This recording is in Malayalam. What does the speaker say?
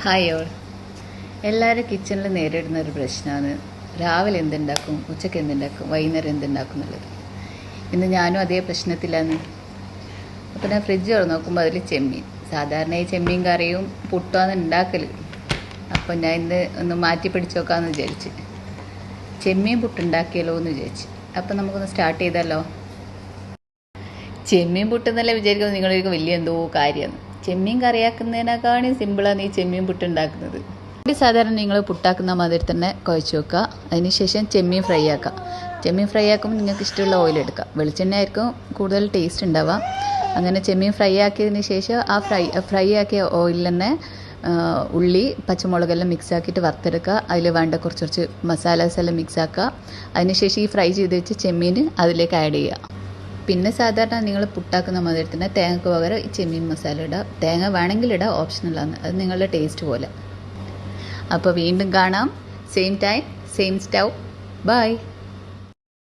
Hi all. എല്ലാവരും കിച്ചണിൽ നേരിടുന്ന ഒരു പ്രശ്നമാണ് രാവിലെ എന്തുണ്ടാക്കും, ഉച്ചയ്ക്ക് എന്തുണ്ടാക്കും, വൈകുന്നേരം എന്തുണ്ടാക്കും എന്നുള്ളത്. ഇന്ന് ഞാനും അതേ പ്രശ്നത്തിലാണ്. അപ്പോൾ ഞാൻ ഫ്രിഡ്ജ് തുറന്ന് നോക്കുമ്പോൾ അതിൽ ചെമ്മീൻ. സാധാരണ ഈ ചെമ്മീൻ കറിയും പുട്ടാണ് ഉണ്ടാക്കൽ. അപ്പോൾ ഞാൻ ഇന്ന് ഒന്ന് മാറ്റി പിടിച്ച് നോക്കാമെന്ന് വിചാരിച്ച് ചെമ്മീൻ പുട്ടുണ്ടാക്കിയല്ലോ എന്ന് വിചാരിച്ച്. അപ്പോൾ നമുക്കൊന്ന് സ്റ്റാർട്ട് ചെയ്താലോ. ചെമ്മീൻ പുട്ടെന്നല്ല വിചാരിക്കുന്നത് നിങ്ങൾക്ക് വലിയ എന്തോ കാര്യമാണ്. ചെമ്മീൻ കറിയാക്കുന്നതിനേക്കാളും സിമ്പിളാണ് ഈ ചെമ്മീൻ പുട്ടുണ്ടാക്കുന്നത്. സാധാരണ നിങ്ങൾ പുട്ടാക്കുന്ന മാതിരി തന്നെ കുഴച്ച് വെക്കുക. അതിനുശേഷം ചെമ്മീൻ ഫ്രൈ ആക്കുക. ചെമ്മീൻ ഫ്രൈ ആക്കുമ്പോൾ നിങ്ങൾക്ക് ഇഷ്ടമുള്ള ഓയിൽ എടുക്കുക. വെളിച്ചെണ്ണ ആയിരിക്കും കൂടുതൽ ടേസ്റ്റ് ഉണ്ടാവുക. അങ്ങനെ ചെമ്മീൻ ഫ്രൈ ആക്കിയതിന് ശേഷം ആ ഫ്രൈ ആക്കിയ ഓയിലിൽ തന്നെ ഉള്ളി പച്ചമുളകെല്ലാം മിക്സ് ആക്കിയിട്ട് വറുത്തെടുക്കുക. അതിൽ വേണ്ട കുറച്ച് മസാലാസ് എല്ലാം മിക്സ് ആക്കുക. അതിനുശേഷം ഈ ഫ്രൈ ചെയ്ത് വെച്ച് ചെമ്മീൻ അതിലേക്ക് ആഡ് ചെയ്യുക. പിന്നെ സാധാരണ നിങ്ങൾ പുട്ടാക്കുന്ന മാതിരി തന്നെ തേങ്ങക്ക് പകരം ഈ ചെമ്മീൻ മസാല ഇടുക. തേങ്ങ വേണമെങ്കിൽ ഇടുക, ഓപ്ഷണലാണ്, അത് നിങ്ങളുടെ ടേസ്റ്റ് പോലെ. അപ്പോൾ വീണ്ടും കാണാം. Same time same stove. By.